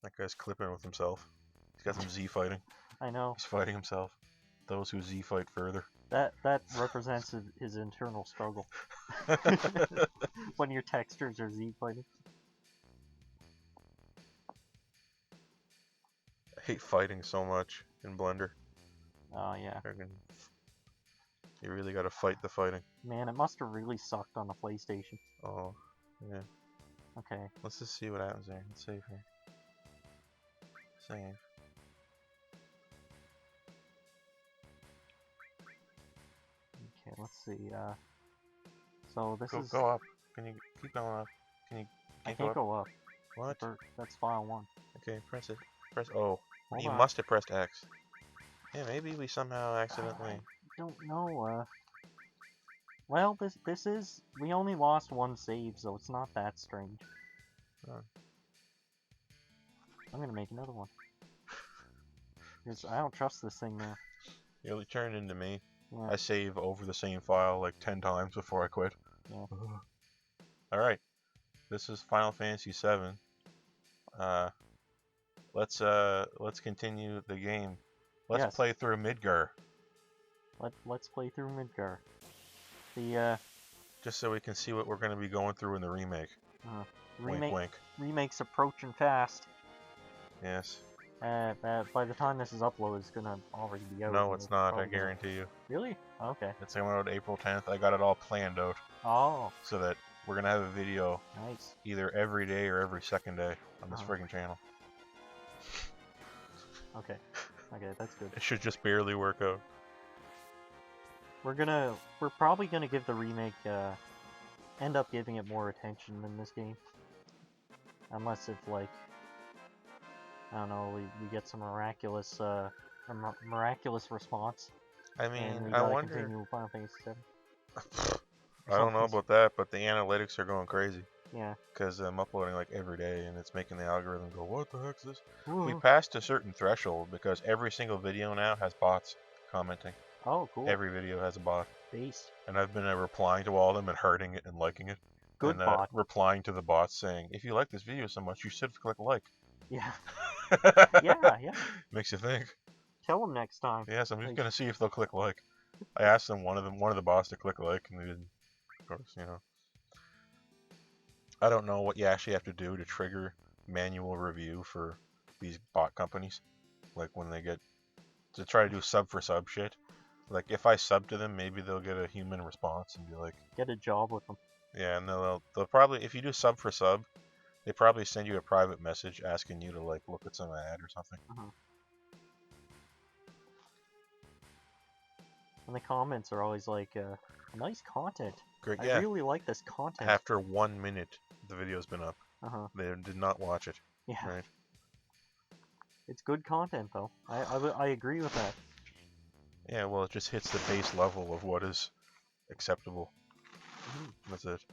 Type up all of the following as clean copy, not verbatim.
That guy's clipping with himself. He's got some Z fighting. I know. He's fighting himself. Those who Z fight further. That represents his internal struggle. When your textures are Z fighting. I hate fighting so much in Blender. Oh yeah. You really gotta fight the fighting. Man, it must have really sucked on the PlayStation. Oh, yeah. Okay. Let's just see what happens there. Let's save here. Save. Okay, let's see. So this is. Go up. Can you keep going up? Can you? I can't go up. What? That's file 1. Okay, press it. Press. Oh, Hold you on. must have pressed X. Yeah, maybe we somehow accidentally. I don't know. Well, this is. We only lost 1 save, so it's not that strange. Huh. I'm gonna make another one. Because I don't trust this thing now. You turned into me. Yeah. I save over the same file like 10 times before I quit. Yeah. Alright. This is Final Fantasy VII. Let's continue the game. Let's play through Midgar. Let's play through Midgar. The just so we can see what we're going to be going through in the remake. Wink, wink. Remake's approaching fast. Yes. By the time this is uploaded, it's gonna already be out. No, it's not. I guarantee you. Really? Okay. It's coming out April 10th. I got it all planned out. Oh. So that we're gonna have a video. Nice. Either every day or every second day on this friggin' channel. Okay. Okay, that's good. It should just barely work out. We're probably gonna give the remake, end up giving it more attention than this game. Unless if, like, I don't know, we get some miraculous response. I mean, and we I gotta wonder. continue Final Fantasy VII. I don't know about that, but the analytics are going crazy. Yeah. Because I'm uploading like every day, and it's making the algorithm go, "What the heck's this?" Ooh. We passed a certain threshold because every single video now has bots commenting. Oh, cool. Every video has a bot. Based. And I've been replying to all of them and hearting it and liking it. Good and, bot. replying to the bots saying, "If you like this video so much, you should click like." Yeah. Yeah. Makes you think. Tell them next time. Yes, I'm just gonna see if they'll click like. I asked them one of the bots to click like, and they didn't. Of course, you know. I don't know what you actually have to do to trigger manual review for these bot companies. Like when they get to try to do sub for sub shit. Like if I sub to them, maybe they'll get a human response and be like, get a job with them. Yeah, and they'll probably, if you do sub for sub, they probably send you a private message asking you to like look at some ad or something. And the comments are always like, nice content. Great, I really like this content. After 1 minute, the video's been up. They did not watch it. Yeah. Right. It's good content, though. I agree with that. Yeah, well, it just hits the base level of what is acceptable. That's it.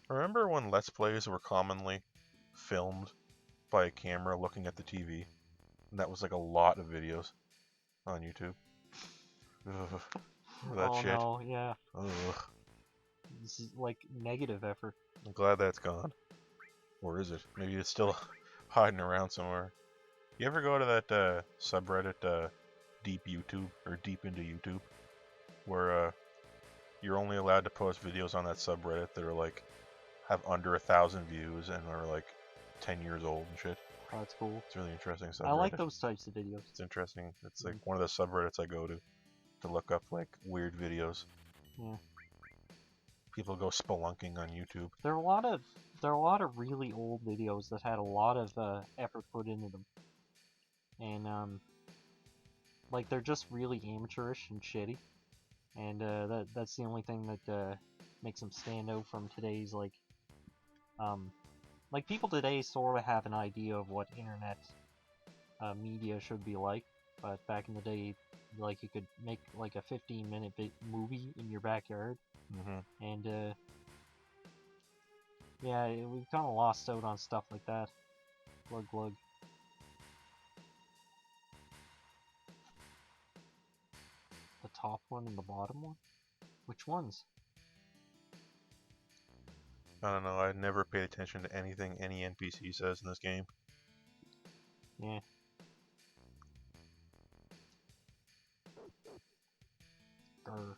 Remember when Let's Plays were commonly filmed by a camera looking at the TV? And that was like a lot of videos on YouTube. Ugh. That shit. Oh, no, yeah. Ugh. This is like negative effort. I'm glad that's gone. Or is it? Maybe it's still hiding around somewhere. You ever go to that subreddit, Deep YouTube, or Deep into YouTube, where you're only allowed to post videos on that subreddit that are like, have under 1,000 views and are like 10 years old and shit? Oh, that's cool. It's a really interesting subreddit. I like those types of videos. It's interesting. It's like one of the subreddits I go to look up like weird videos. Yeah. People go spelunking on YouTube. There are a lot of really old videos that had a lot of effort put into them, and like they're just really amateurish and shitty, and that's the only thing that makes them stand out from today's like people today sort of have an idea of what internet media should be like, but back in the day, like you could make like a 15-minute movie in your backyard. And yeah, we've kind of lost out on stuff like that. Glug glug. The top one and the bottom one? Which ones? I don't know. I never paid attention to anything any NPC says in this game. Yeah. Grr.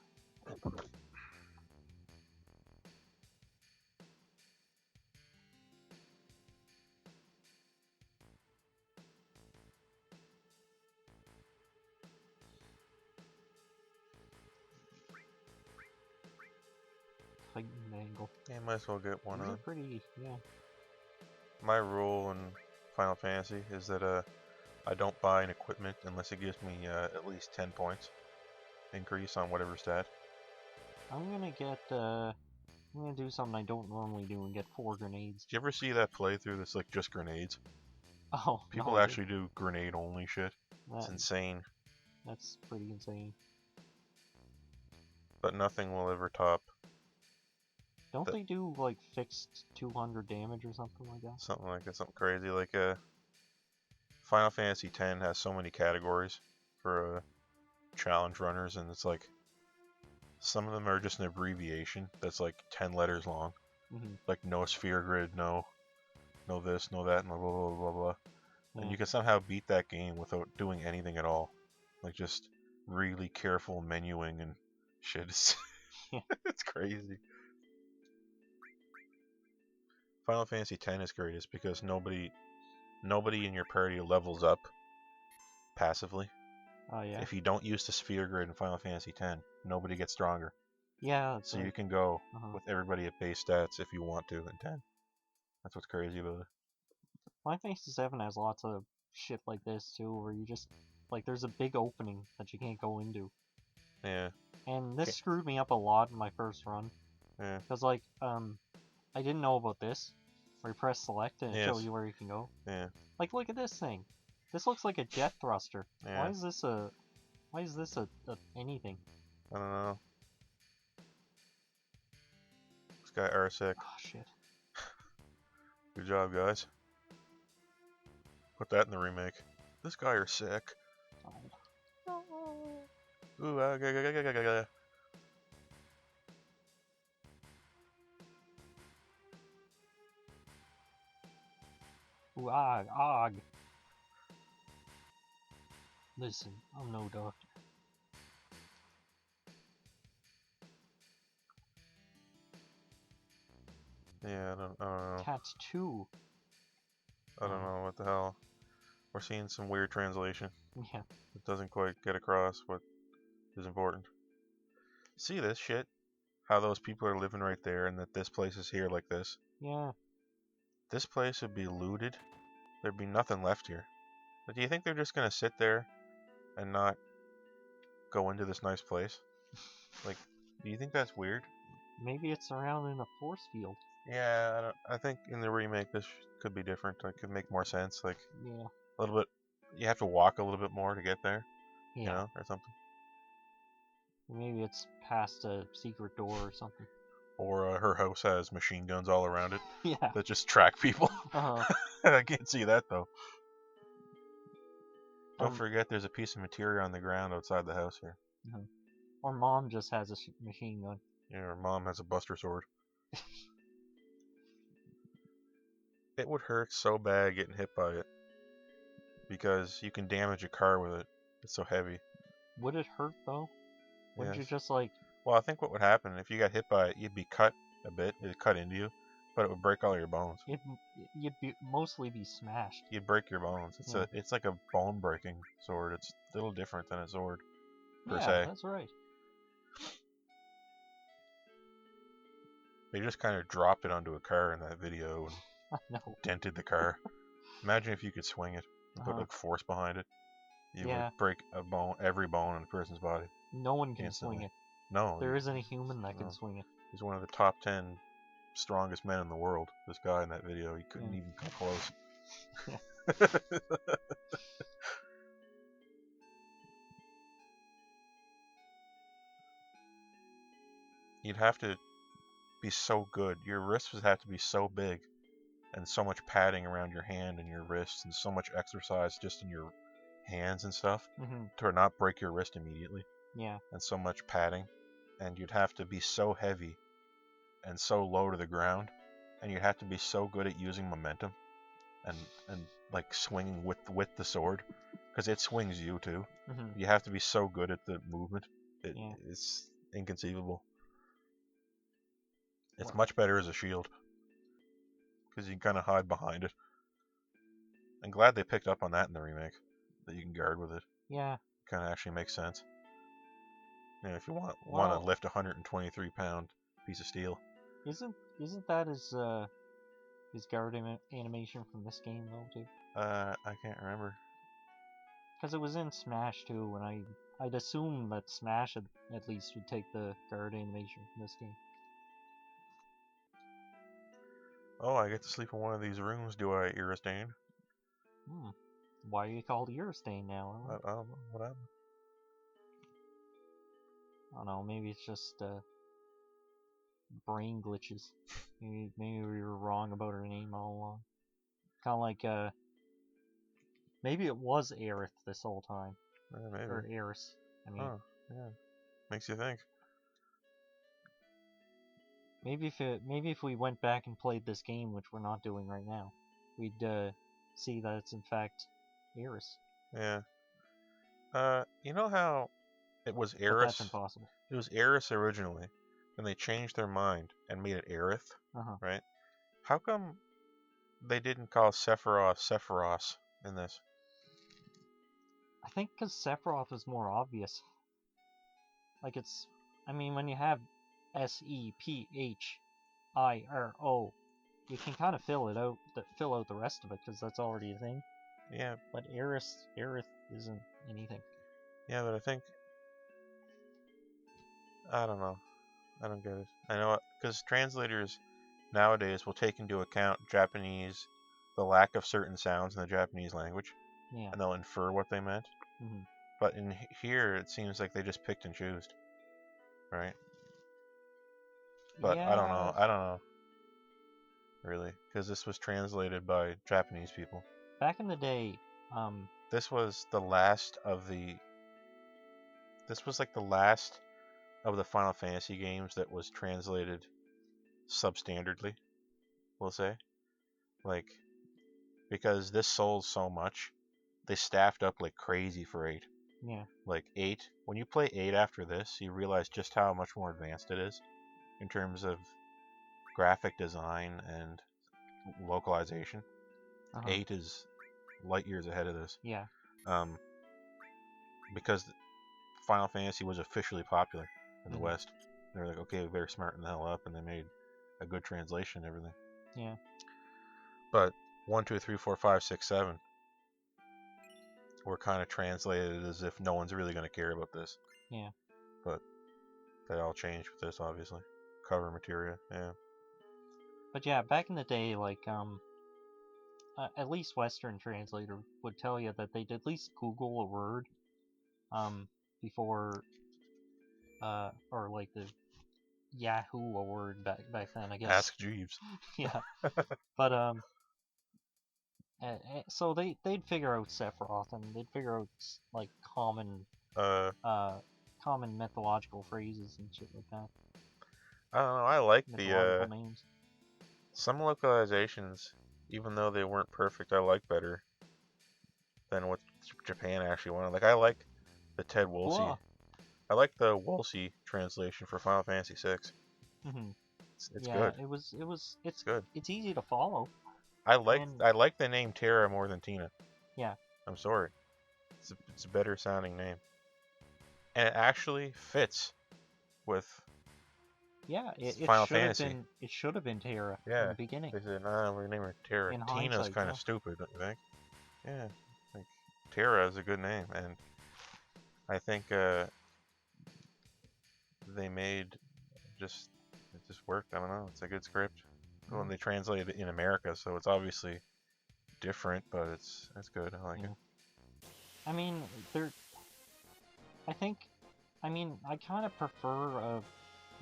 Titan angle. Yeah, might as well get one These are on. pretty, yeah. My rule in Final Fantasy is that I don't buy an equipment unless it gives me at least 10 points increase on whatever stat. I'm gonna do something I don't normally do and get 4 grenades. Did you ever see that playthrough that's like just grenades? Oh, People no, actually do grenade only shit. It's insane. That's pretty insane. But nothing will ever top. Don't they do like fixed 200 damage or something like that? Something like that, something crazy. Like Final Fantasy X has so many categories for challenge runners, and it's like some of them are just an abbreviation that's like 10 letters long. Like no sphere grid, no this, no that, no blah blah blah blah. Yeah. And you can somehow beat that game without doing anything at all. Like just really careful menuing and shit. It's, it's crazy. Final Fantasy X is greatest because nobody in your party levels up passively. Oh yeah. If you don't use the sphere grid in Final Fantasy X, nobody gets stronger. Yeah. So you can go with everybody at base stats if you want to in 10. That's what's crazy about it. Final Fantasy VII has lots of shit like this too, where you just like there's a big opening that you can't go into. Yeah. And this screwed me up a lot in my first run. Yeah. Because like I didn't know about this, where you press select and it shows you where you can go. Yeah. Like look at this thing. This looks like a jet thruster. Yeah. Why is this a anything? I don't know. This guy Arsec. Oh shit. Good job, guys. Put that in the remake. This guy are sick. Ooh, Ooh, og. Listen, I'm no doctor. Yeah, I don't know. Tattoo. I don't know what the hell. We're seeing some weird translation. Yeah. It doesn't quite get across what is important. See this shit? How those people are living right there and that this place is here like this? Yeah. This place would be looted. There'd be nothing left here. But do you think they're just gonna sit there and not go into this nice place? Like, do you think that's weird? Maybe it's around in a force field. Yeah, I think in the remake this could be different. It could make more sense. Like, yeah, a little bit. You have to walk a little bit more to get there. Yeah. You know, or something. Maybe it's past a secret door or something. Or her house has machine guns all around it. Yeah. That just track people. I can't see that though. Don't forget, there's a piece of material on the ground outside the house here. Or mom just has a machine gun. Yeah, her mom has a buster sword. It would hurt so bad getting hit by it. Because you can damage a car with it. It's so heavy. Would it hurt though? Wouldn't you just like... Well, I think what would happen, if you got hit by it, you'd be cut a bit. It'd cut into you. But it would break all your bones. You'd mostly be smashed. You'd break your bones. It's like a bone breaking sword. It's a little different than a sword, per se. Yeah, that's right. They just kind of dropped it onto a car in that video and dented the car. Imagine if you could swing it and put like force behind it. You would break every bone in a person's body. No one can swing it. No. There isn't a human that can swing it. He's one of the top 10 strongest men in the world. This guy in that video, he couldn't even come close. You'd have to be so good. Your wrists would have to be so big, and so much padding around your hand and your wrists, and so much exercise just in your hands and stuff to not break your wrist immediately. Yeah. And so much padding, and you'd have to be so heavy and so low to the ground and you have to be so good at using momentum and like swinging with the sword, because it swings you too. Mm-hmm. You have to be so good at the movement. Yeah. It's inconceivable. It's Well, much better as a shield, because you can kind of hide behind it. I'm glad they picked up on that in the remake, that you can guard with it. yeah. Kind of actually makes sense. You know, if you want Well, to lift a 123-pound piece of steel. isn't that his guard animation from this game though too? I can't remember. Because it was in Smash too, and I'd assume that Smash at least would take the guard animation from this game. Oh, I get to sleep in one of these rooms, do I, Iristain? Hmm. Why are you called Eurostain now? I don't know. What happened? I don't know. Maybe it's just brain glitches. Maybe we were wrong about her name all along. Kind of like maybe it was Aerith this whole time, Maybe. or Eris. I mean, Oh, yeah. Makes you think. maybe if we went back and played this game, which we're not doing right now, we'd see that it's in fact Eris. Yeah. You know how it was But Eris? that's impossible. It was Eris originally, and they changed their mind and made it Aerith, Uh-huh. right? How come they didn't call Sephiroth in this? I think because Sephiroth was more obvious. Like I mean, when you have Sephiro, you can kind of fill out the rest of it because that's already a thing. Yeah. But Aerith isn't anything. Yeah, but I think I don't know. I don't get it. I know because translators nowadays will take into account Japanese, the lack of certain sounds in the Japanese language, Yeah. and they'll infer what they meant. Mm-hmm. But in here, it seems like they just picked and chose, right? But Yeah. I don't know. I don't know, really, because this was translated by Japanese people. Back in the day, This was the last of the. This was like the last of the Final Fantasy games that was translated substandardly, we'll say. Like, because this sold so much, they staffed up like crazy for 8. yeah. Like 8, when you play 8 after this, you realize just how much more advanced it is in terms of graphic design and localization. Uh-huh. 8 is light years ahead of this. Yeah. Because Final Fantasy was officially popular in the Mhm. West. They were like, okay, we better smarten the hell up, and they made a good translation and everything. Yeah. But 1, 2, 3, 4, 5, 6, 7 were kind of translated as if no one's really going to care about this. Yeah. But they all changed with this, obviously. Cover material, yeah. But yeah, back in the day, like at least Western translator would tell you that they'd at least Google a word, before, or like the Yahoo a word back then, I guess. Ask Jeeves. Yeah. But so they'd figure out Sephiroth, and they'd figure out like common mythological phrases and shit like that. I don't know. I like Mythological names. Some localizations, even though they weren't perfect, I like better than what Japan actually wanted. Like I like the Ted Woolsey. Whoa. I like the Woolsey translation for Final Fantasy VI. Mm-hmm. It's Yeah, good. it's good. It's easy to follow. I like the name Terra more than Tina. Yeah. I'm sorry. It's a better sounding name. And it actually fits with Final Fantasy. It should have been Terra Yeah. in the beginning. They said, nah, we're naming her Terra. In Tina's hindsight, kind yeah. of stupid, don't you think? Yeah. Like, Terra is a good name, and I think they made it just worked. I don't know. It's a good script. When they translated it in America, so it's obviously different, but it's good. I like it. I mean, I kind of prefer a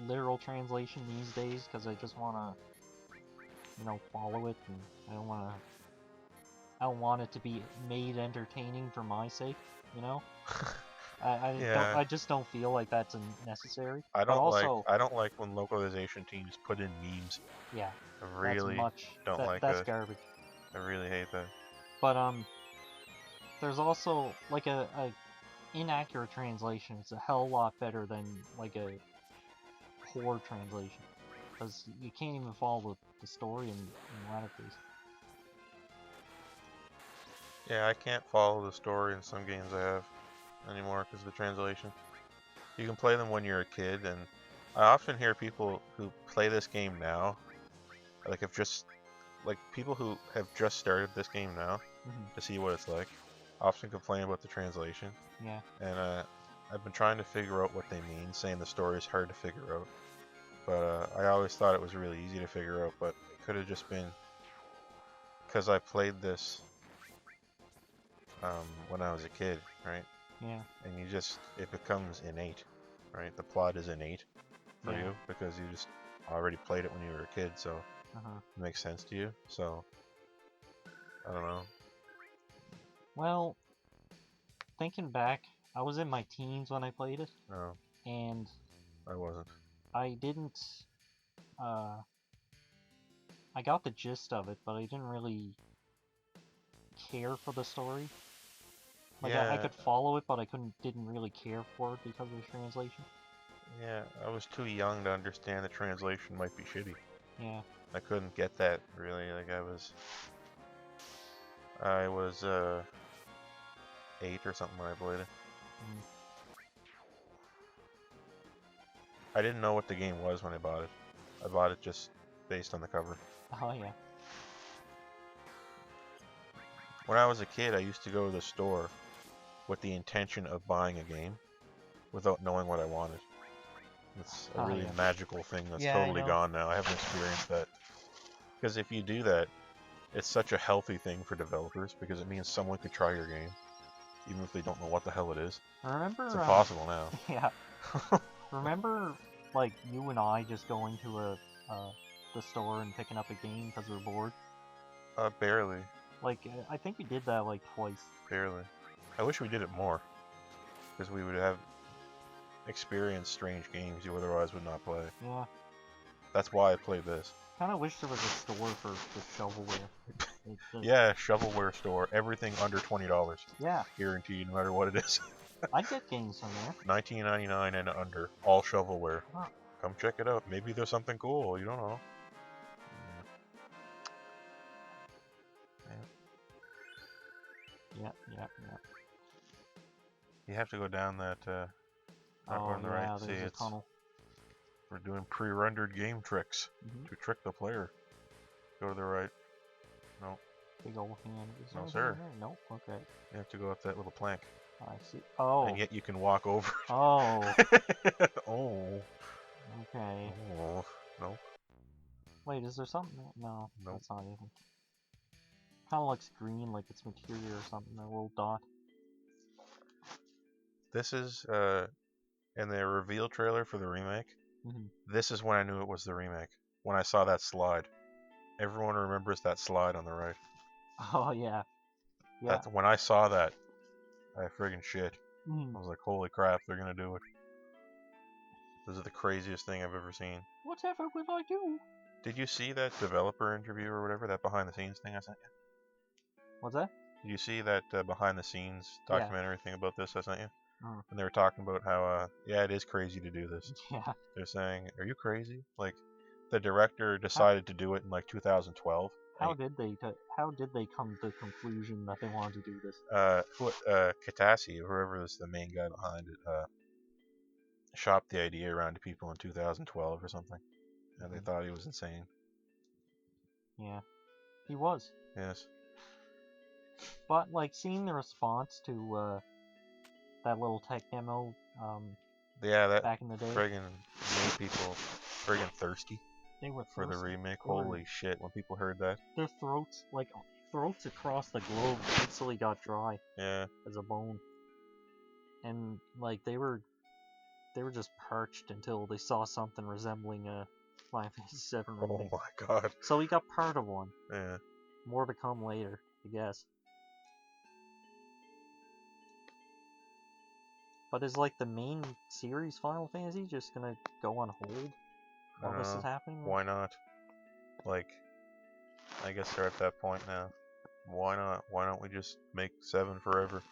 literal translation these days because I just want to, follow it, and I don't want it to be made entertaining for my sake, I just don't feel like that's necessary. I don't like when localization teams put in memes. Yeah. I really much. don't like That's that. garbage. I really hate that. But there's also like a inaccurate translation. It's a hell lot better than like a poor translation, because you can't even follow the story in a lot of cases. Yeah, I can't follow the story in some games I have anymore because of the translation. You can play them when you're a kid, and I often hear people who play this game now, like people who have just started this game now to see what it's like, often complain about the translation. Yeah. And I've been trying to figure out what they mean, saying the story is hard to figure out. But I always thought it was really easy to figure out, but it could have just been because I played this when I was a kid, right? Yeah. And it becomes innate, right? The plot is innate for you because you just already played it when you were a kid, so it makes sense to you. So, I don't know. Well, thinking back, I was in my teens when I played it. No, and I wasn't. I didn't, I got the gist of it, but I didn't really care for the story. Like, I could follow it, but I didn't really care for it because of the translation. Yeah, I was too young to understand the translation might be shitty. Yeah. I couldn't get that, really. Like, I was 8 or something when I played it. I didn't know what the game was when I bought it. I bought it just based on the cover. Oh, yeah. When I was a kid, I used to go to the store with the intention of buying a game without knowing what I wanted. It's a really magical thing that's totally gone now. I haven't experienced that. Because if you do that, it's such a healthy thing for developers because it means someone could try your game, even if they don't know what the hell it is. Remember, it's impossible now. Yeah. Remember, like, you and I just going to the store and picking up a game because we were bored? Barely. Like, I think we did that, like, twice. Barely. I wish we did it more. Because we would have experienced strange games you otherwise would not play. Yeah. That's why I played this. Kinda wish there was a store for shovelware. Yeah, shovelware store. Everything under $20. Yeah. Guaranteed, no matter what it is. I'd get games from there. $19.99 and under. All shovelware. Huh. Come check it out. Maybe there's something cool. You don't know. Yeah. You have to go down that on the right. See, there's a tunnel. We're doing pre-rendered game tricks to trick the player. Go to the right. No. Big old hand. No, sir. Nope. Okay. You have to go up that little plank. I see. Oh. And yet you can walk over. Oh. Oh. Okay. Oh. Nope. Wait, is there something? No. Nope. That's not even. Kind of looks green, like it's materia or something. A little dot. This is in the reveal trailer for the remake. This is when I knew it was the remake. When I saw that slide. Everyone remembers that slide on the right. Oh yeah. That's when I saw that. I friggin' shit. I was like, holy crap, they're gonna do it. This is the craziest thing I've ever seen. Whatever will I do? Did you see that developer interview or whatever, that behind the scenes thing I sent you? What's that? Did you see that behind the scenes documentary thing about this I sent you? Oh. And they were talking about how, yeah, it is crazy to do this. Yeah. They're saying, are you crazy? Like, the director decided to do it in like 2012. How did they come to the conclusion that they wanted to do this? Katasi, whoever is the main guy behind it, shopped the idea around to people in 2012 or something. And they thought he was insane. Yeah. He was. Yes. But, like, seeing the response to, that little tech demo, yeah, that back in the day, friggin' made people friggin' thirsty. They were for the remake. Holy shit! When people heard that, their throats across the globe instantly got dry. Yeah. As a bone. And like they were just parched until they saw something resembling a Final Fantasy VII remake. Oh my god! So we got part of one. Yeah. More to come later, I guess. But is like the main series Final Fantasy just gonna go on hold while this is happening? Why not? like, I guess they're at that point now. Why not? Why don't we just make 7 forever?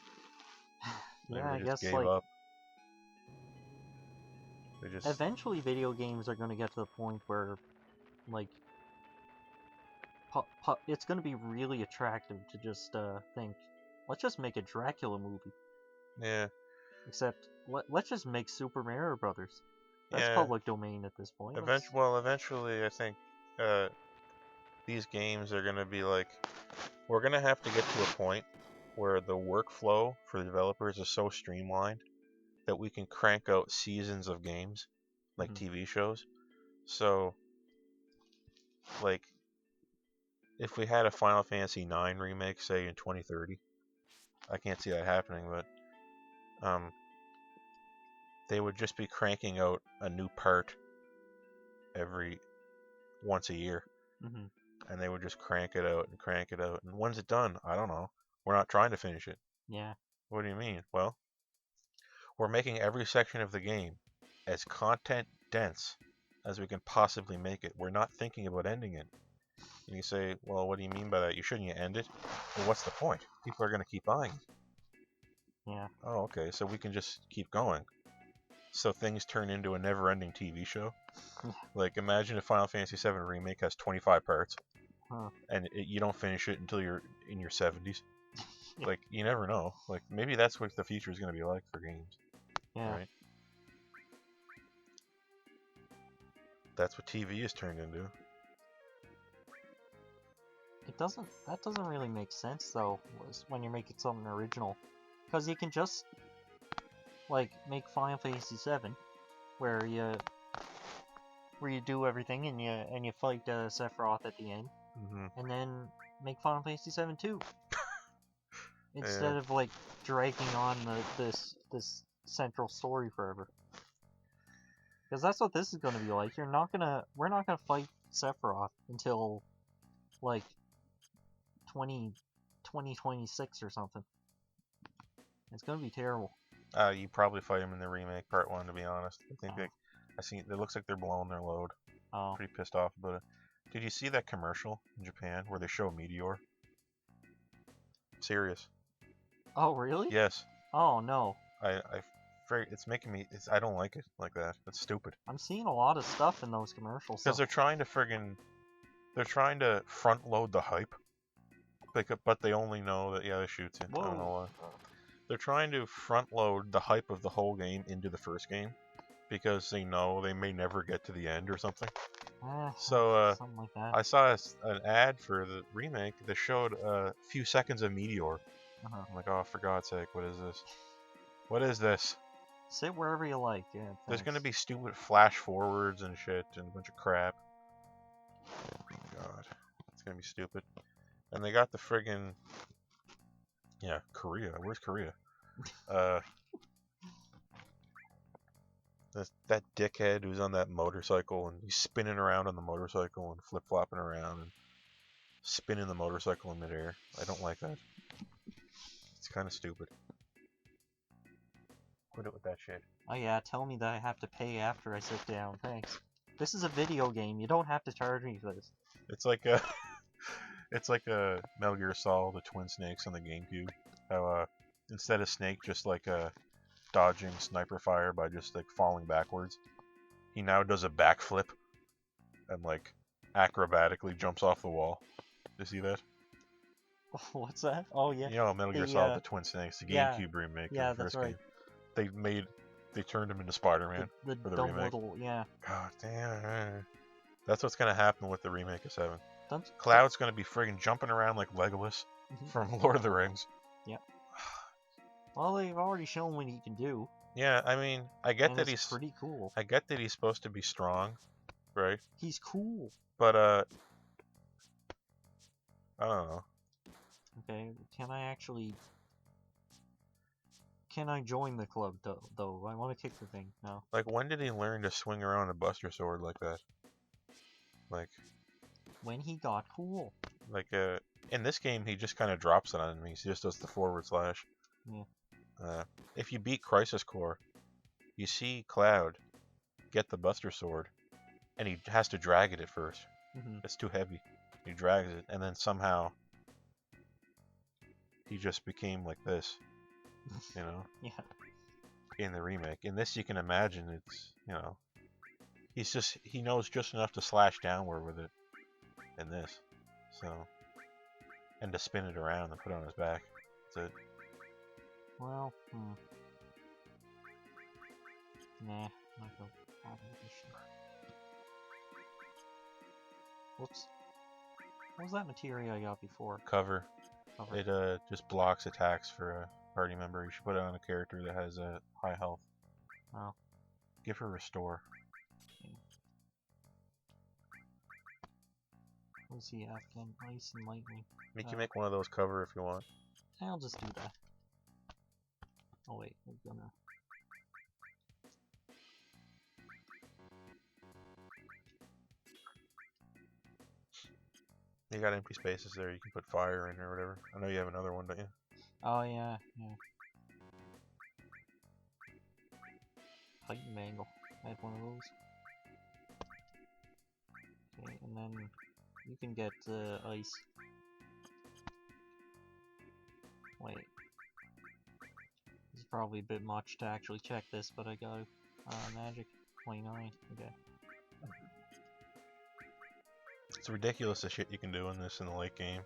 Maybe Yeah, they I just guess gave like up. They just eventually video games are gonna get to the point where like it's gonna be really attractive to just think, let's just make a Dracula movie. yeah. Except let's just make Super Mario Brothers. That's Yeah. public domain at this point. Eventually, I think these games are gonna be like, we're gonna have to get to a point where the workflow for the developers is so streamlined that we can crank out seasons of games like TV shows. So, like, if we had a Final Fantasy IX remake, say in 2030, I can't see that happening, but they would just be cranking out a new part every once a year, and they would just crank it out and crank it out. And when's it done? I don't know. We're not trying to finish it. Yeah. What do you mean? Well, we're making every section of the game as content dense as we can possibly make it. We're not thinking about ending it. And you say, well, what do you mean by that? You shouldn't end it? Well, what's the point? People are going to keep buying it. Yeah. Oh, okay, so we can just keep going. So things turn into a never-ending TV show. Like, imagine if Final Fantasy VII Remake has 25 parts, and you don't finish it until you're in your 70s. Like, you never know. Like, maybe that's what the future is going to be like for games. Yeah. Right? That's what TV is turned into. That doesn't really make sense though, when you're making something original, because you can just like make Final Fantasy VII, where you do everything and you fight Sephiroth at the end, and then make Final Fantasy VII 2 instead of like dragging on this central story forever. Because that's what this is gonna be like. We're not gonna fight Sephiroth until like 2026 or something. It's gonna be terrible. You probably fight him in the remake part 1, to be honest. I think it looks like they're blowing their load. Oh. Pretty pissed off about it. Did you see that commercial in Japan where they show Meteor? Serious. Oh, really? Yes. Oh, no. It's making me. I don't like it like that. That's stupid. I'm seeing a lot of stuff in those commercials. Because they're trying to front load the hype. But they only know that this shoots it. I don't know why. They're trying to front load the hype of the whole game into the first game because they know they may never get to the end or something. So something like that. I saw an ad for the remake that showed a few seconds of Meteor. I'm like, oh, for God's sake, what is this? What is this? Sit wherever you like. Yeah. There's gonna be stupid flash forwards and shit and a bunch of crap. Oh God, it's gonna be stupid. And they got the friggin' Korea. Where's Korea? That dickhead who's on that motorcycle and he's spinning around on the motorcycle and flip flopping around and spinning the motorcycle in midair. I don't like that. It's kind of stupid. Quit it with that shit. Oh yeah, tell me that I have to pay after I sit down. Thanks. This is a video game. You don't have to charge me for this. It's like a Metal Gear Solid, the Twin Snakes on the GameCube. How instead of Snake just like dodging sniper fire by just like falling backwards, he now does a backflip and like acrobatically jumps off the wall. You see that? What's that? Oh yeah. You know, Metal Gear Solid, the Twin Snakes, the GameCube remake of the first game. They turned him into Spider-Man for the remake. Little, yeah. God damn. That's what's gonna happen with the remake of 7. Cloud's gonna be friggin' jumping around like Legolas from Lord of the Rings. Yeah. Well, they've already shown what he can do. Yeah, I mean, I get that he's pretty cool. I get that he's supposed to be strong, right? He's cool. But I don't know. Okay, can I join the club though? I want to kick the thing. No. Like, when did he learn to swing around a Buster Sword like that? Like, when he got cool. Like, in this game, he just kind of drops it on enemies. He just does the forward slash. Yeah. If you beat Crisis Core, you see Cloud get the Buster Sword, and he has to drag it at first. It's too heavy. He drags it, and then somehow he just became like this, you know, Yeah. in the remake. In this, you can imagine it's, you know, he knows just enough to slash downward with it in this, so, and to spin it around and put it on his back. That's it. Well, Nah, not gonna bother with this shit. Whoops. What was that material I got before? Cover. Cover. It just blocks attacks for a party member. You should put it on a character that has a high health. Oh. Give her restore. Let's see, Afghan ice and lightning. You can make one of those cover if you want. I'll just do that. Oh wait, we're gonna... You got empty spaces there. You can put fire in or whatever. I know you have another one, don't you? Oh yeah, yeah. Titan Mangle. I had one of those. Okay, and then you can get ice. Wait. This is probably a bit much to actually check this, but I got magic 29. Okay. It's ridiculous the shit you can do in this in the late game.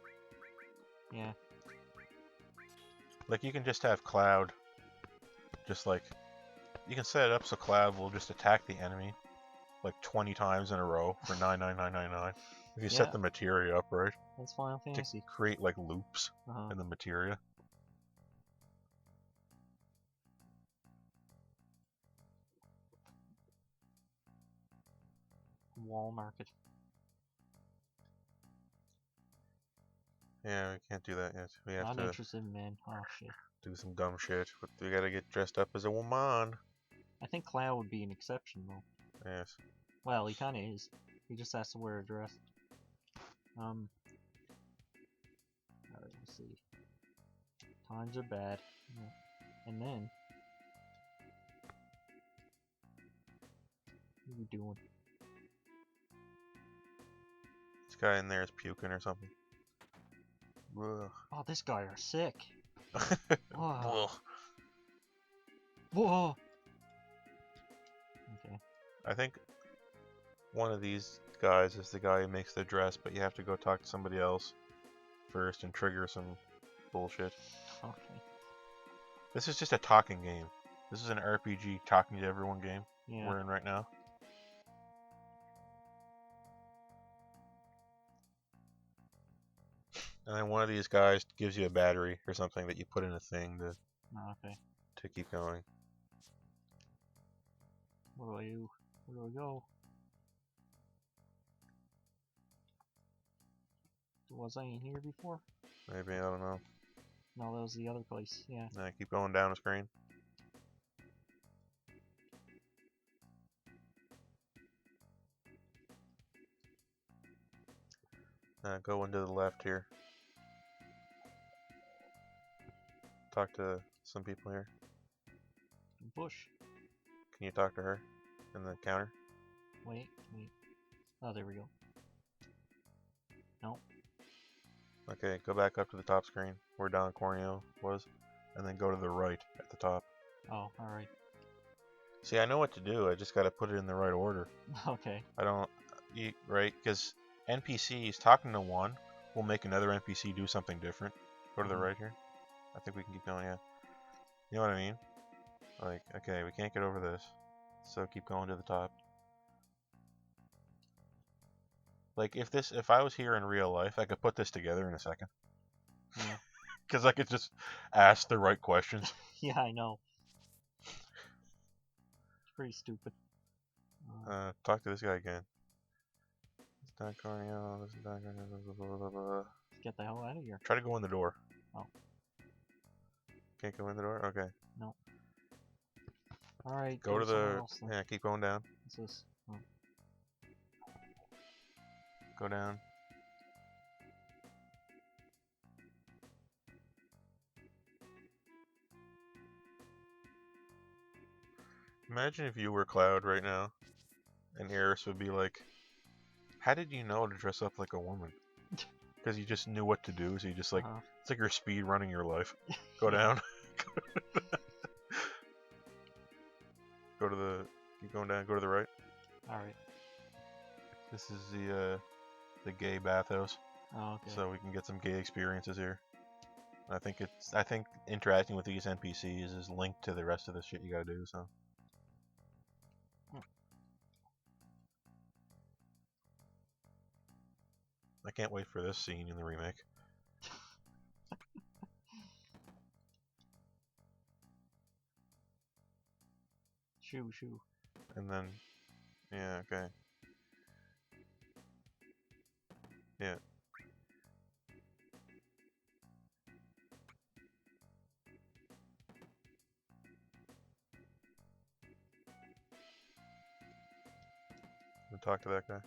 Yeah. Like, you can just have Cloud, just like, you can set it up so Cloud will just attack the enemy like 20 times in a row for 99999. If you set the materia up right. That's Final Fantasy. To create like loops in the materia. Wall market. Yeah, we can't do that yet. We have Not to interested in men. Oh shit. do some dumb shit, but we gotta get dressed up as a woman. I think Cloud would be an exception though. Yes. Well, he kinda is. He just has to wear a dress. Alright, let's see. Times are bad. Yeah. And then... What are you doing? This guy in there is puking or something. Ugh. Oh, this guy are sick. Ugh. Whoa! Okay. I think one of these guys is the guy who makes the dress, but you have to go talk to somebody else first and trigger some bullshit. Okay. This is just a talking game. This is an RPG talking to everyone game we're in right now. And then one of these guys gives you a battery or something that you put in a thing to keep going. What do I do? Where do I go? Was I in here before? Maybe, I don't know. No, that was the other place, yeah. Keep going down the screen. Go into the left here. Talk to some people here. Bush. Can you talk to her in the counter? Wait. Oh, there we go. Nope. Okay, go back up to the top screen where Don Corneo was, and then go to the right at the top. Oh, alright. See, I know what to do, I just gotta put it in the right order. Okay. I don't... right? Because NPCs talking to one will make another NPC do something different. Go to the right here. I think we can keep going, yeah. You know what I mean? Like, okay, we can't get over this, so keep going to the top. Like, if I was here in real life, I could put this together in a second. Yeah. Because I could just ask the right questions. Yeah, I know. It's pretty stupid. Talk to this guy again. This is Don Corneo, this is Don Corneo, blah, blah, blah, blah. Get the hell out of here. Try to go in the door. Oh. Can't go in the door? Okay. No. Alright, go to the... else, yeah, keep going down. What's this? Oh. Go down. Imagine if you were Cloud right now, and Eris would be like, How did you know to dress up like a woman? Because you just knew what to do, so you just like, it's like you're speed running your life. Go down. Go to the, keep going down, go to the right. Alright. This is the gay bathhouse. Oh, okay. So we can get some gay experiences here. I think interacting with these NPCs is linked to the rest of the shit you gotta do, so. I can't wait for this scene in the remake. Shoo. And then, yeah, okay. Yeah. We'll talk to that guy.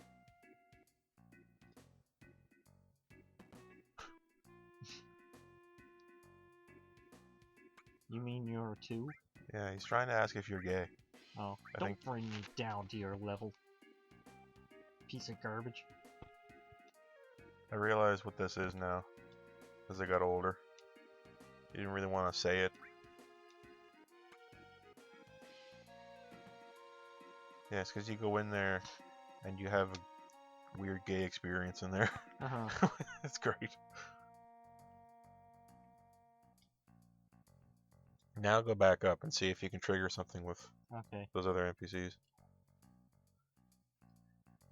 You mean you're two? Yeah, he's trying to ask if you're gay. Oh, don't bring me down to your level. Piece of garbage. I realize what this is now, as I got older. You didn't really want to say it. Yeah, it's because you go in there and you have a weird gay experience in there. It's great. Now go back up and see if you can trigger something with those other NPCs.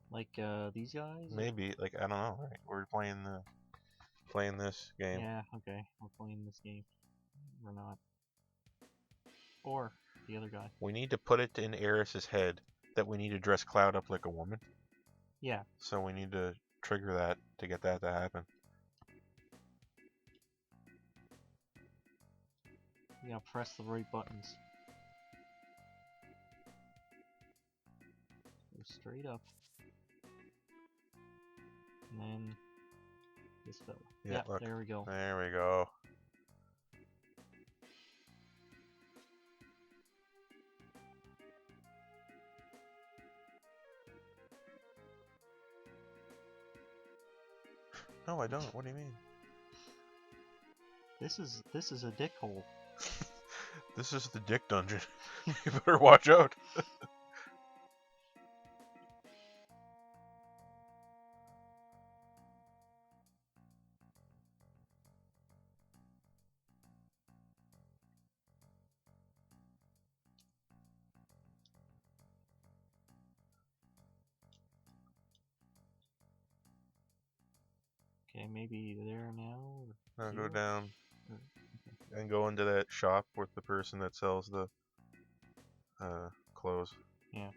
Like these guys? Maybe, like, I don't know. Right? We're playing this game. Yeah, okay. We're playing this game. We're not. Or the other guy. We need to put it in Eris's head that we need to dress Cloud up like a woman. Yeah. So we need to trigger that to get that to happen. You gotta press the right buttons. Go straight up. And then this fella. Yeah, look. There we go. There we go. No, I don't. What do you mean? This is a dick hole. This is the dick dungeon. You better watch out. Okay, maybe there now? Now go down and go into that shop with the person that sells the clothes. Yeah.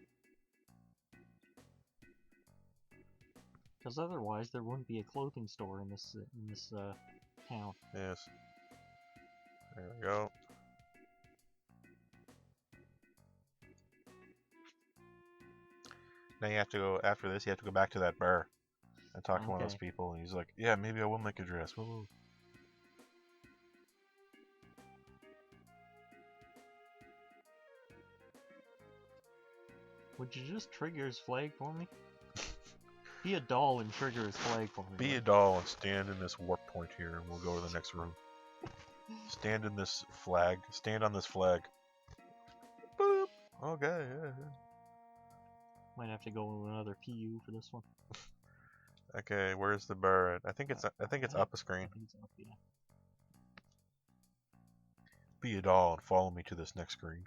Because otherwise there wouldn't be a clothing store in this town. Yes. There we go. Now you have to go, after this, you have to go back to that bar and talk to one of those people, and he's like, yeah, maybe I will make a dress. Woo. Would you just trigger his flag for me? Be a doll and trigger his flag for me. Be a doll and stand in this warp point here, and we'll go to the next room. Stand in this flag. Stand on this flag. Boop. Okay, yeah. Might have to go with another PU for this one. Okay, where's the bar at? I think it's up a screen. I think it's up, yeah. Be a doll and follow me to this next screen.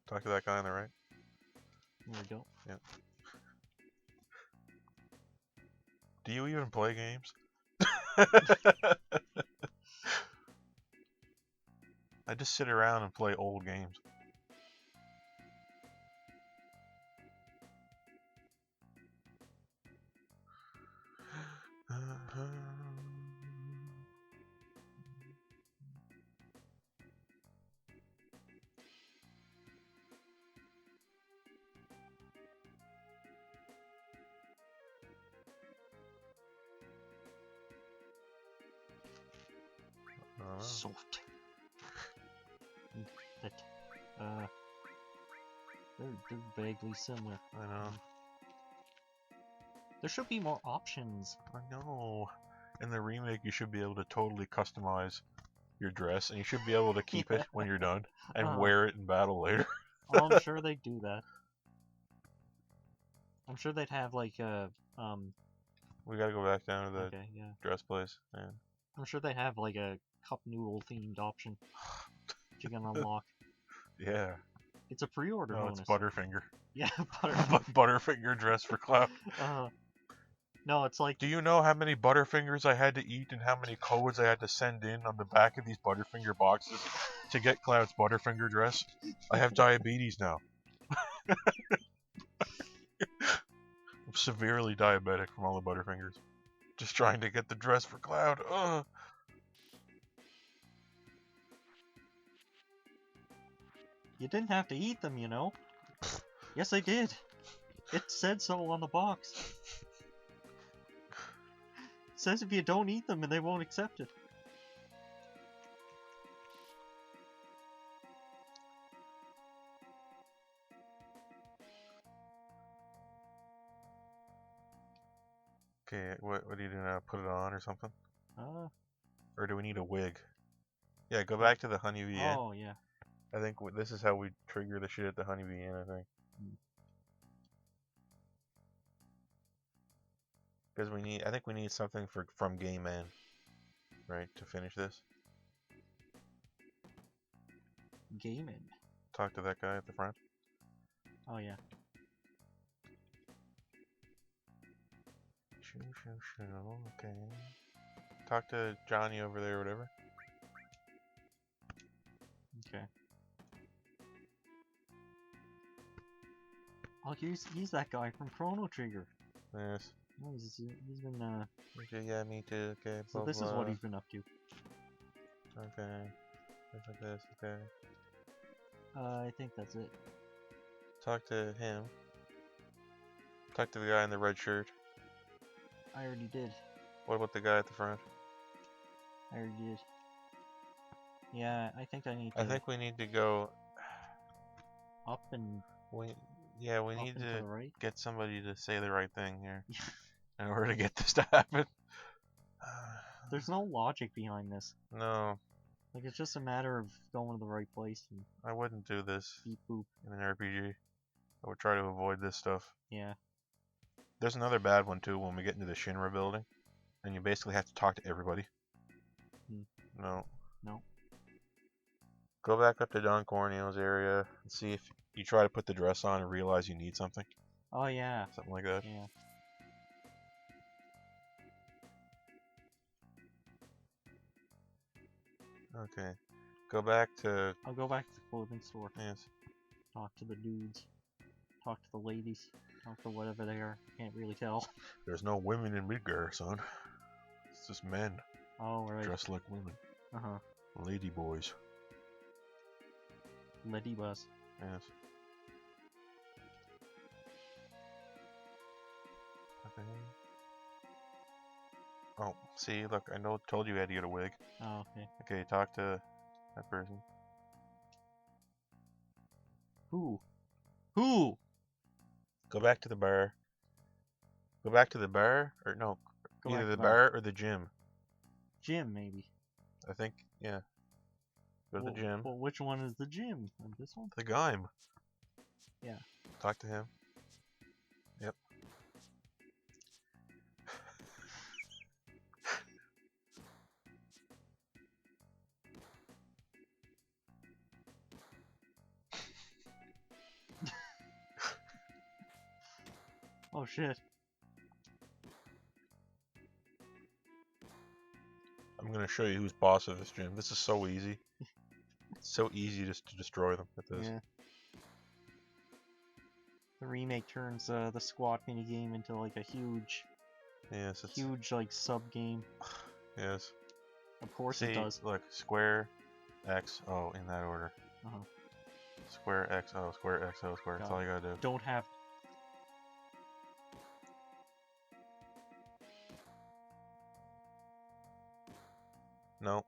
Talk to that guy on the right. There we go. Yeah. Do you even play games? I just sit around and play old games. Soft. they're vaguely similar. I know. There should be more options. I know. In the remake, you should be able to totally customize your dress, and you should be able to keep it when you're done and wear it in battle later. Oh, I'm sure they'd do that. I'm sure they'd have like We gotta go back down to the okay, yeah. dress place. Yeah. I'm sure they have like a cup noodle themed option that you can unlock. Yeah. It's a pre-order bonus. It's Butterfinger. Yeah, Butterfinger. Butterfinger dress for Cloud. No, it's like... Do you know how many Butterfingers I had to eat and how many codes I had to send in on the back of these Butterfinger boxes to get Cloud's Butterfinger dress? I have diabetes now. I'm severely diabetic from all the Butterfingers. Just trying to get the dress for Cloud. Ugh. You didn't have to eat them, you know. Yes, I did. It said so on the box. It says if you don't eat them, and they won't accept it. Okay, what do you do now? Put it on or something? Or do we need a wig? Yeah, go back to the Honeybee Inn. Oh, yeah. I think this is how we trigger the shit at the Honeybee Inn, I think. Because I think we need something from Gay Man, right, to finish this. Gaming. Talk to that guy at the front. Oh, yeah. Shoo, okay. Talk to Johnny over there or whatever. Okay. Oh, he's that guy from Chrono Trigger. Yes. Oh, he's been, Okay, yeah, me too, okay. So blah, this blah. is what he's been up to. Okay. Look at this, okay. I think that's it. Talk to him. Talk to the guy in the red shirt. I already did. What about the guy at the front? I already did. Yeah, I think I need to... I think we need to go... Up and... we need to the right? get somebody to say the right thing here. In order to get this to happen. There's no logic behind this. No. Like, it's just a matter of going to the right place and... I wouldn't do this beep boop. in an RPG. I would try to avoid this stuff. Yeah. There's another bad one too when we get into the Shinra building. And you basically have to talk to everybody. No. No. Go back up to Don Corneo's area and see if you try to put the dress on and realize you need something. Oh, yeah. Something like that. Yeah. Okay. Go back to... I'll go back to the clothing store. Yes. Talk to the dudes. Talk to the ladies. Talk to whatever they are. Can't really tell. There's no women in Midgar, son. It's just men. Oh, right. Dressed like women. Uh-huh. Lady boys. Lady bus. Yes. Okay. Oh, see, look, told you I had to get a wig. Oh, okay. Okay, talk to that person. Who? Who? Go back to the bar. Go back to the bar? Or no, Go either back the to bar or the gym. Gym, maybe. I think, yeah. Go to the gym. Well, which one is the gym? This one? The Gaim. Yeah. Talk to him. Yep. Oh, shit. I'm gonna show you who's boss of this gym. This is so easy. It's so easy just to destroy them with this. Yeah. The remake turns the squat mini game into like a huge, Yes, it's huge like sub game. yes. Of course See, it does. look, square, X, O in that order. Square, X, O, square, X, O, square. That's all you gotta do. Don't have. No.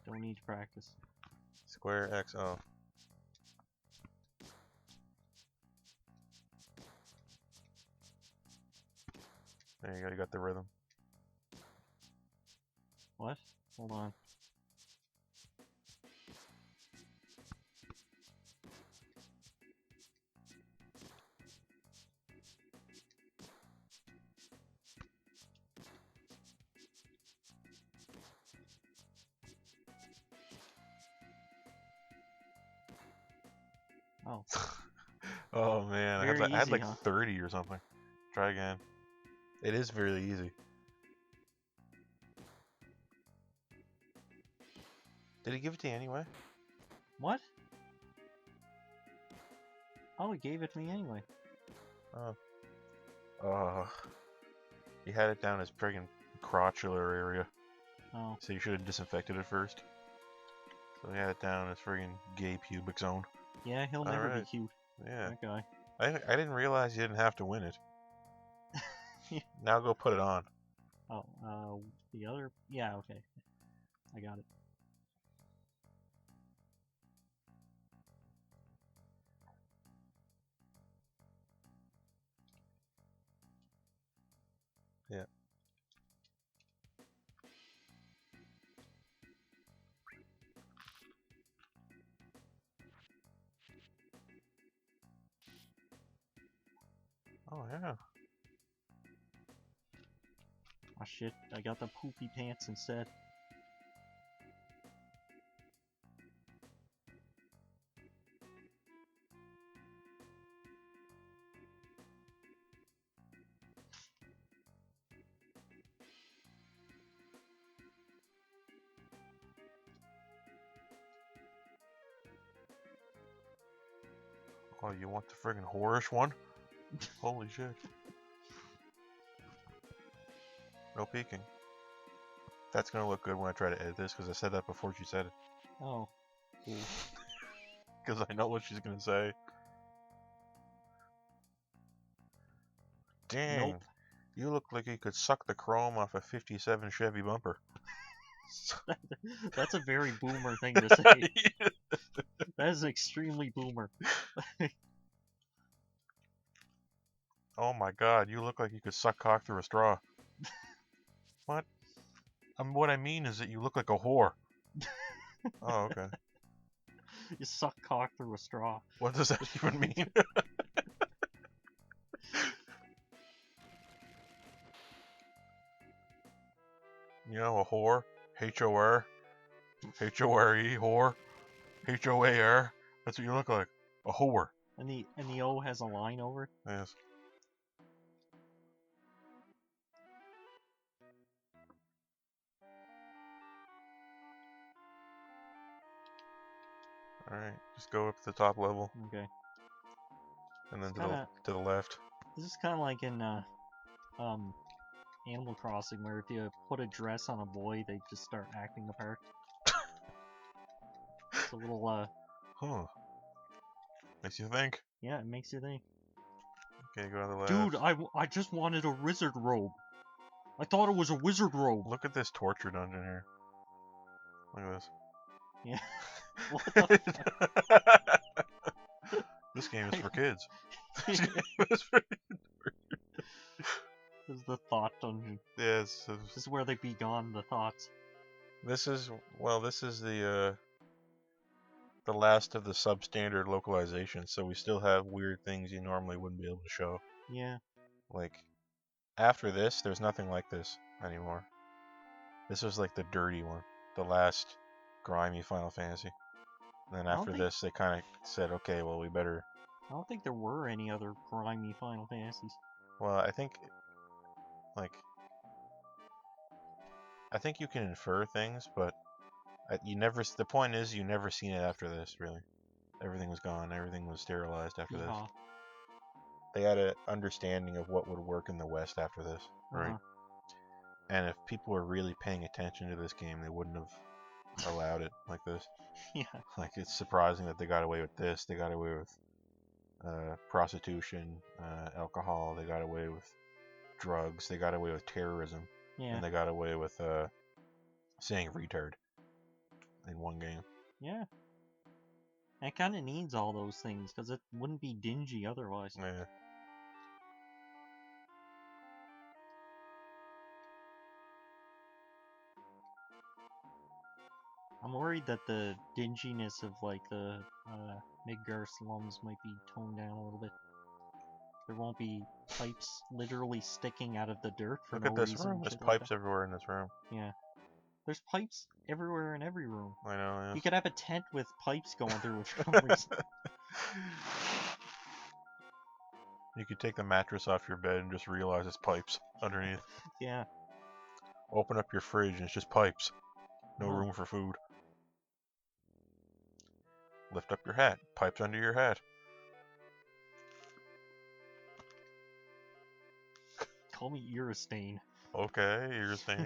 Don't need to practice. Square, X, O. There you go, you got the rhythm. What? Hold on. Oh. Oh man, I Very had easy, like huh? 30 or something. Try again. It is really easy. Did he give it to you anyway? What? Oh, he gave it to me anyway. Oh. He had it down his friggin' crotchular area. Oh. So you should have disinfected it first. So he had it down his friggin' gay pubic zone. Yeah, he'll never be Alright. cute. Yeah. That guy. I didn't realize you didn't have to win it. Now go put it on. Oh, the other... Yeah, okay. I got it. Yeah. Oh yeah. Oh shit, I got the poopy pants instead. Oh, you want the friggin' whorish one? Holy shit. No peeking. That's gonna look good when I try to edit this, because I said that before she said it. Oh, cool. Because I know what she's gonna say. Dang. Nope. You look like you could suck the chrome off a 57 Chevy bumper. That's a very boomer thing to say. That is extremely boomer. Oh my god, you look like you could suck cock through a straw. What? What I mean is that you look like a whore. Oh, okay. You suck cock through a straw. What does that even mean? You know, a whore? H-O-R? H-O-R-E, whore? H-O-A-R? That's what you look like. A whore. And the O has a line over it. Yes. Alright, just go up to the top level. Okay. And then Kinda, to the left. this is kind of like in Animal Crossing, where if you put a dress on a boy, they just start acting apart. It's a little Huh. Makes you think. yeah, it makes you think. Okay, go to the left. Dude, I just wanted a wizard robe. I thought it was a wizard robe. Look at this torture dungeon here. Look at this. Yeah. What the fuck? This game is for kids. This is the thought dungeon. Yes. Yeah, This is where they be gone, the thoughts. this is the last of the substandard localization, so we still have weird things you normally wouldn't be able to show. Yeah. Like after this, there's nothing like this anymore. This was like the dirty one, the last grimy Final Fantasy. And then after this, they kind of said, okay, well, we better. I don't think there were any other grimy Final Fantasies. Well, I think you can infer things, but you never. The point is, you never seen it after this. Really, everything was gone. Everything was sterilized after this. They had an understanding of what would work in the West after this, right? And if people were really paying attention to this game, they wouldn't have allowed it like this. Yeah. Like, it's surprising that they got away with this. They got away with prostitution, alcohol. They got away with drugs. They got away with terrorism. Yeah. And they got away with saying retard in one game. Yeah. It kind of needs all those things, because it wouldn't be dingy otherwise. Yeah. I'm worried that the dinginess of like the Midgar slums might be toned down a little bit. There won't be pipes literally sticking out of the dirt for Look no at this reason. room. And There's shit like pipes that. everywhere in this room. Yeah. There's pipes everywhere in every room. I know, yeah. You could have a tent with pipes going through it for no reason. You could take the mattress off your bed and just realize it's pipes underneath. Yeah. Open up your fridge and it's just pipes. No Huh. room for food. Lift up your hat. Pipes under your hat. Call me Eurostain. Okay, you're staying.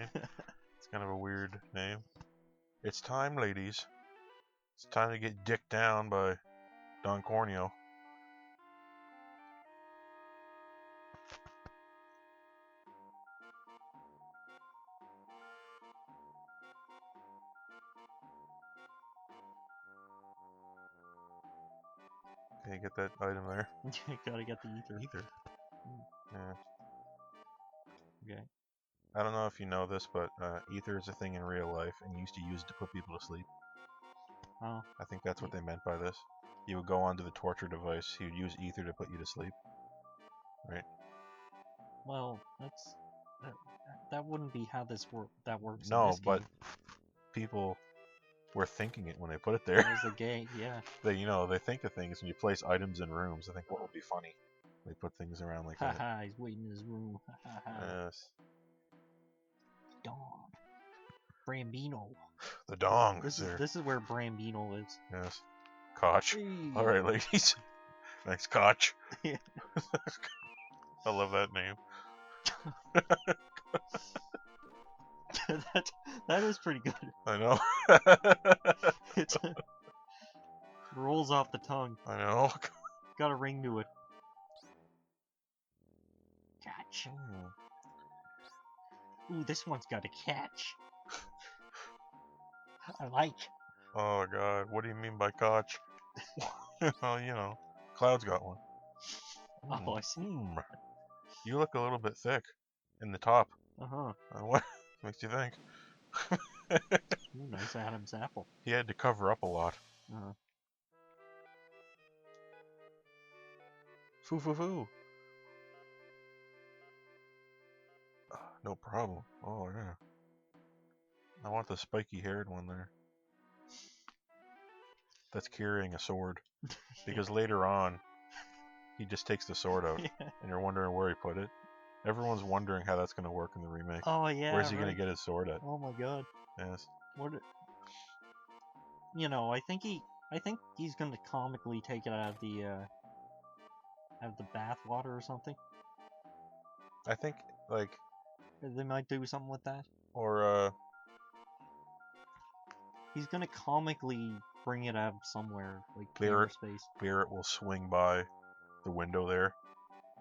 It's kind of a weird name. It's time, ladies. It's time to get dicked down by Don Corneo. Okay, get that item there. Gotta get the ether. Ether. Yeah. Okay. I don't know if you know this, but ether is a thing in real life, and you used to use it to put people to sleep. Oh. I think that's what they meant by this. You would go onto the torture device. He would use ether to put you to sleep. Right. Well, that wouldn't be how that works in No, this but game. people were thinking it when they put it there. That was a game, yeah. They think of things when you place items in rooms. They think, what would be funny? They put things around like that. Haha, he's waiting in his room. Yes. Dong. Brambino. The dong. This is where Brambino lives. Yes. Kotch. Hey. All right, ladies. Thanks, Kotch. Yeah. I love that name. that is pretty good. I know. It rolls off the tongue. I know. Got a ring to it. Catch. Ooh, this one's got a catch. I like. Oh God, what do you mean by Kotch? Well, you know, Cloud's got one. Oh, I see. You look a little bit thick in the top. Uh-huh. What makes you think? Ooh, nice Adam's apple. He had to cover up a lot. Uh-huh. Foo foo foo. No problem. Oh yeah. I want the spiky haired one there. That's carrying a sword. Because later on, he just takes the sword out, Yeah. and you're wondering where he put it. Everyone's wondering how that's going to work in the remake. Oh yeah. Where's he going right. to get his sword at? Oh my god. Yes. What? You know, I think he's gonna comically take it out of the bath water or something. I think, like... They might do something with that. Or, He's gonna comically bring it out somewhere, like Barrett, space. Barrett will swing by the window there.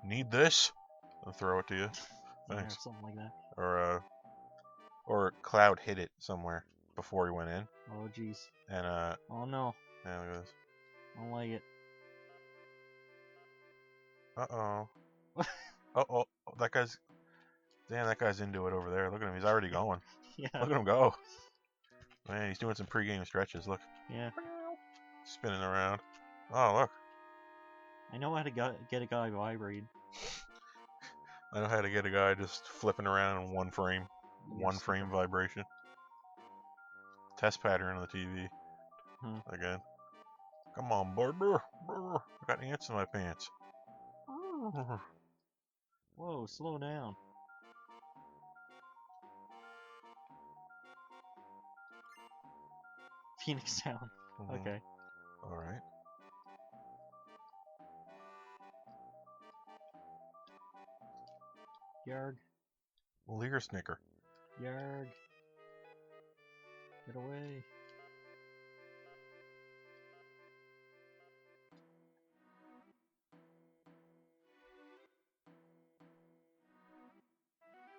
Need this? And throw it to you. Thanks. Yeah, something like that. Or Cloud hit it somewhere before he went in. Oh jeez. And, Oh no. yeah, look at this. I don't like it. Uh-oh. Uh-oh. That guy's... Damn, that guy's into it over there. Look at him. He's already going. Yeah. Look at him go. Man, he's doing some pre-game stretches. Look. Yeah. Spinning around. Oh, look. I know how to get a guy vibrating. I know how to get a guy just flipping around in one frame. One frame vibration. Test pattern on the TV. Again. Come on, Barber. I got ants in my pants. Whoa, slow down. Phoenix Down. Okay. Alright. Yarg. Lear Snicker. Yarg. Get away.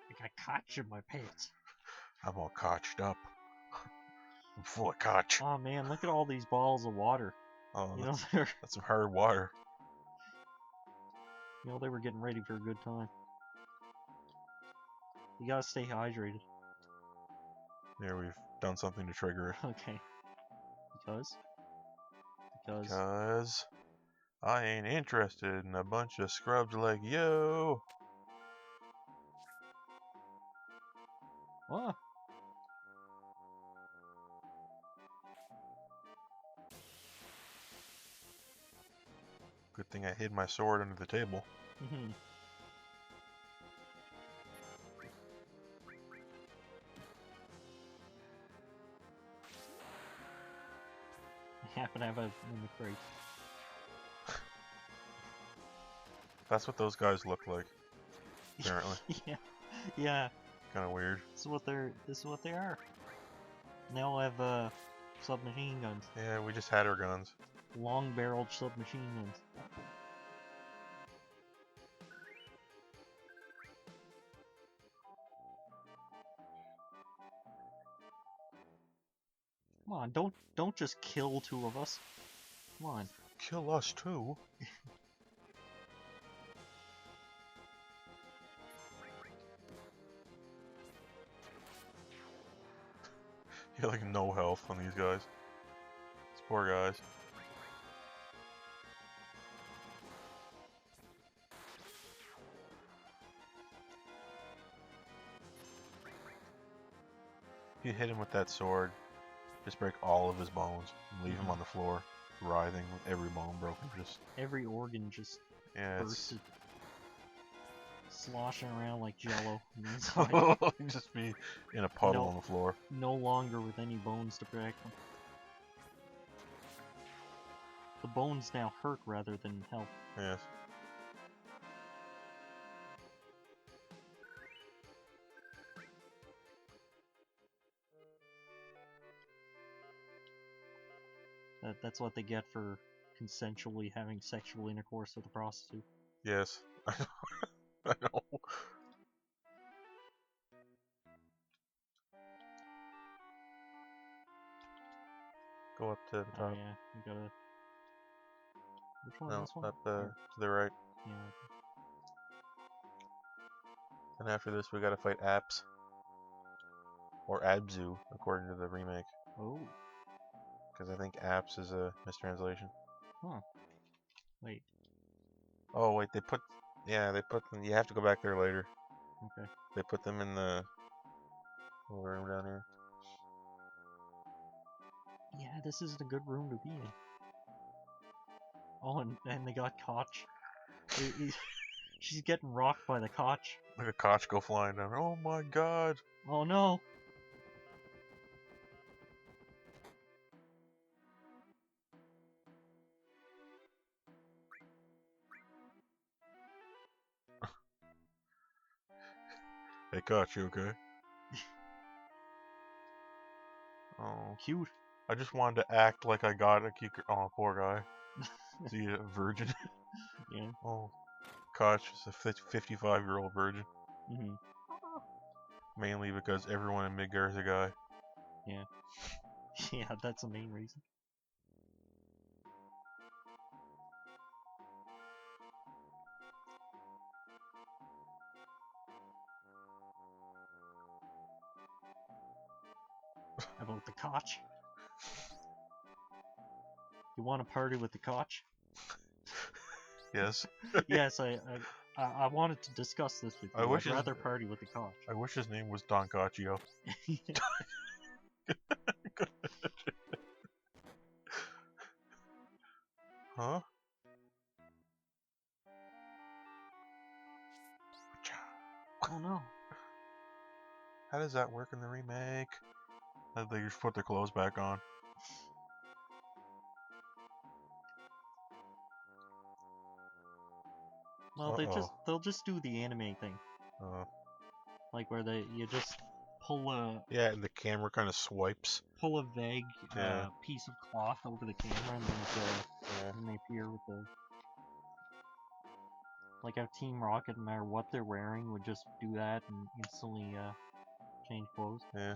I got Kotch in my pants. I'm all cotched up. I'm full of Kotch. Oh man, look at all these balls of water. Oh, You know, that's some hard water. they were getting ready for a good time. You gotta stay hydrated. There done something to trigger it. Okay. Because? Because I ain't interested in a bunch of scrubs like you. What? Good thing I hid my sword under the table. Mm-hmm. I happen to have a in the crate. That's what those guys look like. Apparently. Yeah. Yeah. Kind of weird. This is what they are. And they all have submachine guns. Yeah, we just had our guns. Long-barreled submachine guns. Come on, don't just kill two of us. Come on. Kill us too. You have like no health on these guys. These poor guys. If you hit him with that sword, just break all of his bones and leave him on the floor, writhing with every bone broken. Just Every organ just yeah, bursted. Sloshing around like jello on the inside. just be in a puddle No. on the floor. No longer with any bones to protect them. The bones now hurt rather than help. Yes. That's what they get for consensually having sexual intercourse with a prostitute. Yes. I know. Go up to the Oh top. yeah, you gotta... Which one? No, This one? up Here. to the right. Yeah. And after this, we gotta fight Apps. Or Abzu, according to the remake. Oh. Because I think Apps is a mistranslation. Huh. Wait. Oh, wait, they put... Yeah, they put them... You have to go back there later. Okay. They put them in the little room down here. Yeah, this isn't a good room to be in. Oh, and they got Kotch. She's getting rocked by the Kotch. Look at Kotch go flying down. Oh my god! Oh no! Hey Kotch, you okay? Oh, Cute. I just wanted to act like I got a kicker. Oh, poor guy. Is he a virgin? Yeah. Oh, Kotch is a 55-year-old virgin. Mm-hmm. Mainly because everyone in Midgar is a guy. Yeah. Yeah, that's the main reason. How about the Kotch? You want to party with the Kotch? Yes. Yes, I wanted to discuss this with you. I wish I'd his- rather party with the Kotch. I wish his name was Don Caccio. Huh? Oh no. How does that work in the remake? They just put their clothes back on. Well, they'll just do the anime thing, like where you just pull a Yeah, and the camera kind of swipes. vague Yeah. piece of cloth over the camera, and then they appear with the... Like how Team Rocket, no matter what they're wearing, would just do that and instantly change clothes. Yeah.